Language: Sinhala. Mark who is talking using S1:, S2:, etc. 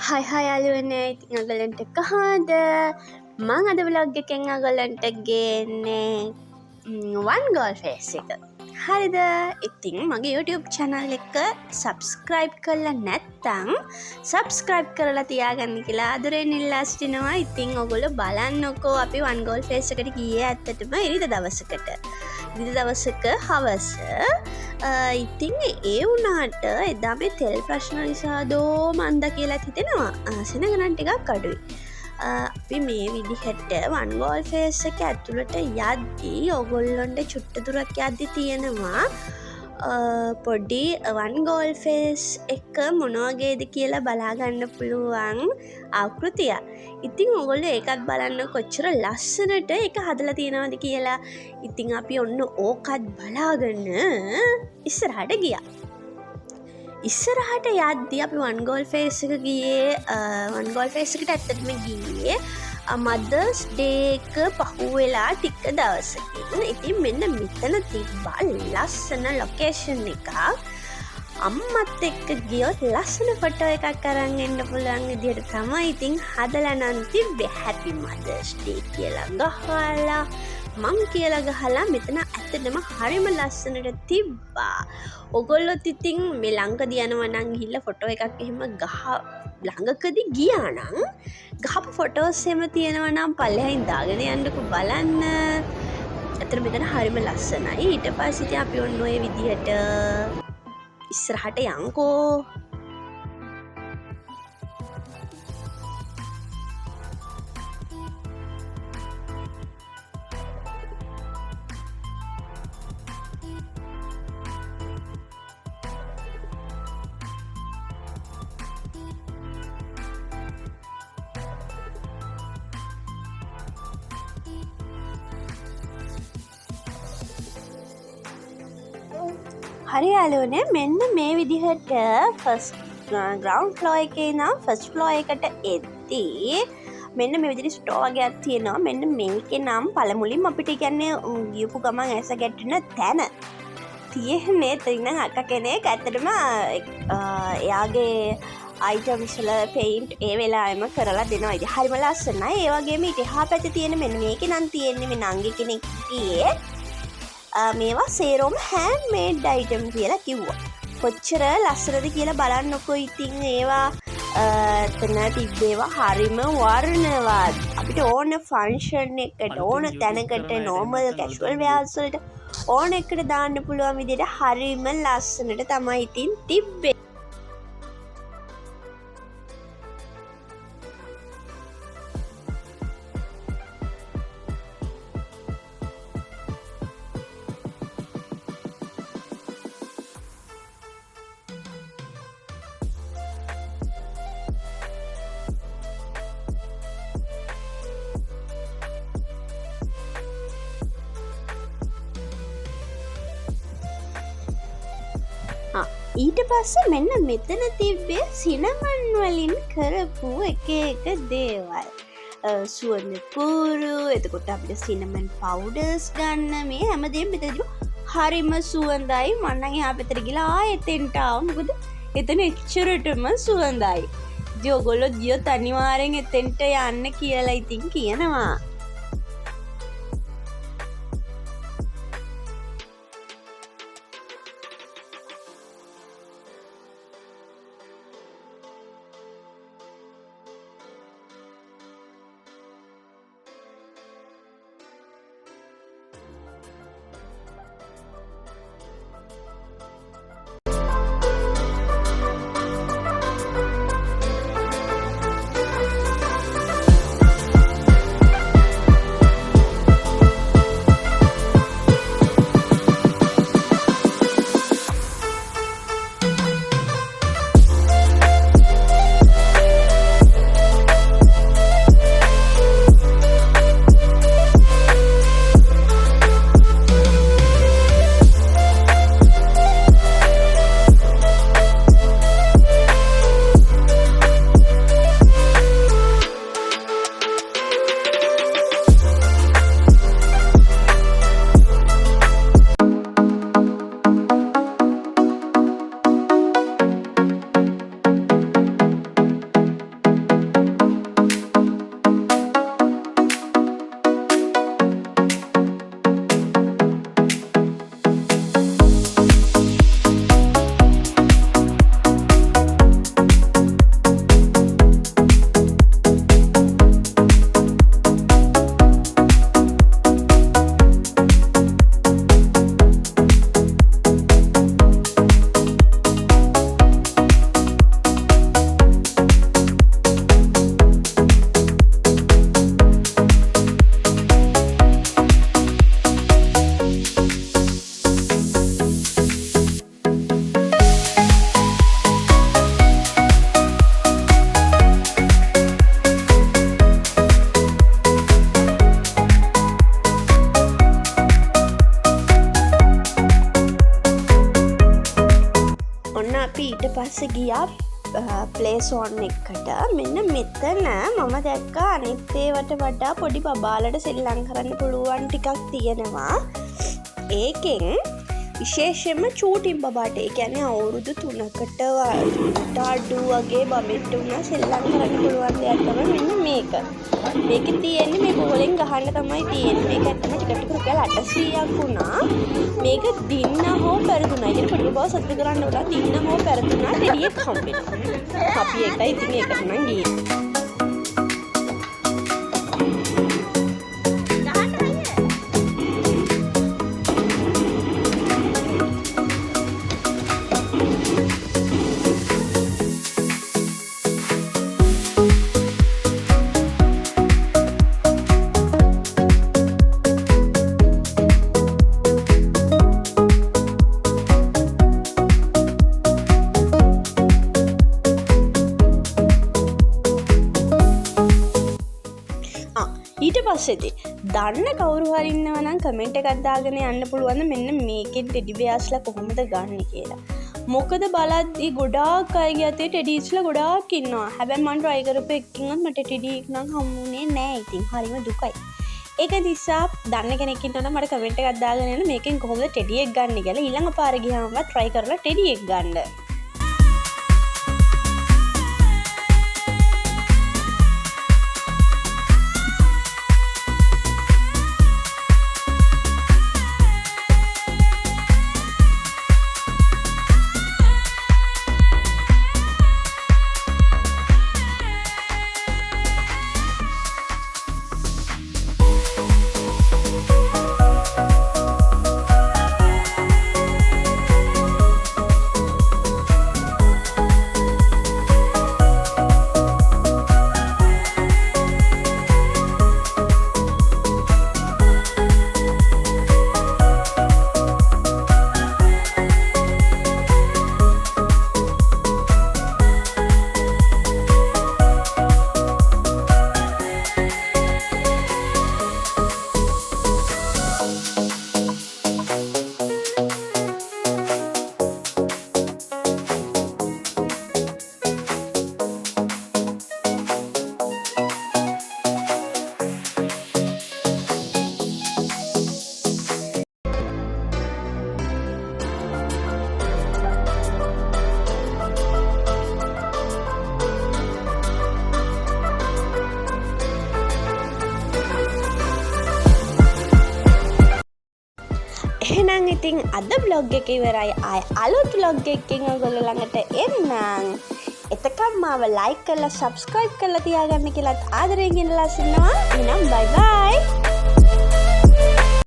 S1: හයි යාළුවනේ, ඉතින් ඔයගලන්ට කොහොමද? මම අද vlog එකෙන් ඔයගලන්ට ගේන්නේ one goal face එක. හරිද? ඉතින් මගේ YouTube channel එක subscribe කරලා නැත්නම් subscribe කරලා තියාගන්න කියලා ආදරෙන් ඉල්ලා සිටිනවා. ඉතින් ඔයගොල්ලෝ බලන්නකෝ අපි one goal face එකට ගියේ ඇත්තටම ඉරිදා දවසකට. ඉරිදා දවසක හවස ඉතින් ඒ වුණාට එදා මේ තෙල් ප්‍රශ්න නිසා මන්ද කියලා හිතෙනවා සෙනගණන් ටිකක් අඩුයි. අපි මේ විදිහට one goal face එක ඇතුළට යද්දී ඔයගොල්ලන්ට චුට්ට දුරක් යද්දී තියෙනවා පොඩි one goal face එක මොන වගේද කියලා බලා ගන්න පුළුවන් ආකෘතිය. ඉතින් ඔයගොල්ලෝ ඒකත් බලන්න කොච්චර ලස්සනට ඒක හදලා තියෙනවද කියලා. ඉතින් අපි ඔන්න ඕකත් බලාගෙන ඉස්සරහට ගියා. ඉස්සරහට යද්දී අපි one goal face එක ගියේ one goal face එකට ඇත්තටම ගියේ මදර්ස් ඩේ එක පහුවෙලා ටික දවසකින්. ඉතින් මෙන්න මෙතන තිබ්බා ලස්සන ලොකේෂන් එකක්. අම්මත් එක්ක ගියොත් ලස්සන ෆොටෝ එකක් අරන් එන්න පුළුවන් විදිහට තමයි ඉතින් හදලා නම් තිබ්බේ. හැපි මදර්ස් ඩේ කියලා ගහලා මං කියලා ගහලා මෙතන ඇත්තටම හරිම ලස්සනට තිබ්බා. ඔගොල්ලොත් ඉතින් මේ ළඟදී යනවා නම් ගිහිල්ලා ෆොටෝ එකක් එහෙම ළඟකදී ගියා නම් ගහපු ෆොටෝස් එහෙම තියෙනවා නම් පල්ලෙහින් දාගෙන යන්නකෝ බලන්න. ඇත්තට මෙතන හරිම ලස්සනයි. ඊට පස්සේ ඉතින් අපි ඔන්න ඔය විදිහට ඉස්සරහට යන්කෝ. හරි යාළුවනේ, මෙන්න මේ විදිහට ෆස්ට් ග්‍රවුන්ඩ් ෆ්ලෝර් එකේ නම් ෆස්ට් ෆ්ලෝර් එකට එද්දී මෙන්න මේ විදිහට ස්ටෝර් වගේක් තියෙනවා. මෙන්න මේකේ නම් පළමුලින්ම අපිට කියන්නේ ගියපු ගමන් ඇස ගැටෙන තැන තියෙන්නේ. එතන අක්කා කෙනෙක් ඇත්තටම එයාගේ අයිටම්ස් වල පේන්ට් ඒ වෙලාවෙම කරලා දෙනවා. ඉතින් හරිම ලස්සනයි. ඒ වගේම ඊට එහා පැත්තේ තියෙන මෙන්න මේකේ නම් තියෙන්නේ මේ නංගි කෙනෙක් ගියේ මේවා සේරෝම හෑන්ඩ් මේඩ් අයිටම් කියලා කිව්වා. කොච්චර ලස්සනද කියලා බලන්නකෝ. ඉතින් ඒවා එතන තිබ්බේවා හරිම වර්ණවත්. අපිට ඕන ෆන්ක්ෂන් එකකට ඕන තැනකට නෝමල් කැෂුවල් වෙයාර්ස් වලට ඕන එකට දාන්න පුළුවන් විදිහට හරිම ලස්සනට තමයි ඉතින් තිබ්බේ. ඊට පස්සේ මෙන්න මෙතන තිබ්බේ සිනමන් වලින් කරපු එක දේවල්. සුවඳ කූරු, එතකොට අපිට සිනමන් පවුඩර්ස් ගන්න මේ හැමදේම මෙතන හරිම සුවඳයි. මම නම් එහා පැත්තට ගිහලා එතෙන්ට ආවා. මොකද එතන එච්චරටම සුවඳයි. ඉතින් ඔයගොල්ලෝ ගියොත් අනිවාර්යෙන් එතෙන්ට යන්න කියලා ඉතින් කියනවා. අපි ඊට පස්සේ ගියා ප්ලේසෝන් එකට. මෙන්න මෙතන මම දැක්කා අනිත් ඒවට වඩා පොඩි බබාලට සෙල්ලම් කරන්න පුළුවන් ටිකක් තියෙනවා. ඒකෙන් විශේෂයෙන්ම චූටින් බබාට, ඒ කියන්නේ අවුරුදු 3කට අඩු වගේ බබෙක්ට උනා සෙල්ලම් කරන්න පුළුවන් දෙයක් තමයි මෙන්න මේක. මේකේ තියෙන්නේ මේ බෝලෙන් ගහන්න තමයි තියෙන්නේ. මේක ඇත්තම ටිකට රුපියල් 800ක් වුණා. මේක දින්න හෝ පෙරදුනා. ඒ කියන්නේ පොඩි බබා සතුට කරන්න උනා දින්න හෝ පෙරදුනා ටෙඩියෙක් හම්බෙනවා. අපි ඒකයි ඉතින් ඒකට නම් ගියේ. ඊට පස්සේදී දන්න කවුරු හරි ඉන්නවා නම් කමෙන්ට් එකක් දාගෙන යන්න පුළුවන් මෙන්න මේකෙන් ටෙඩි බෙයාස්ලා කොහොමද ගන්න කියලා. මොකද බලද්දි ගොඩාක් අයගේ අතේ ටෙඩිස්ලා ගොඩාක් ඉන්නවා. හැබැයි මම try කරපු එකකින්වත් මට ටෙඩි එක නම් හම්බුනේ නෑ. ඉතින් හරිම දුකයි. ඒක නිසා දන්න කෙනෙක් ඉන්නවා නම් මට කමෙන්ට් එකක් දාගෙන යන්න මේකෙන් කොහොමද ටෙඩි එක ගන්න කියලා. ඊළඟ පාර ගියාම try කරලා ටෙඩි එක ගන්න. එහෙනම් ඉතින් අද vlog එක ඉවරයි. ආය අලුත් vlog එකකින් ඔයගොල්ලෝ ළඟට එන්නම්. එතකම් මාව like කරලා subscribe කරලා තියාගන්න කියලාත් ආදරයෙන් ඉල්ලා සිටිනවා. එහෙනම් bye bye.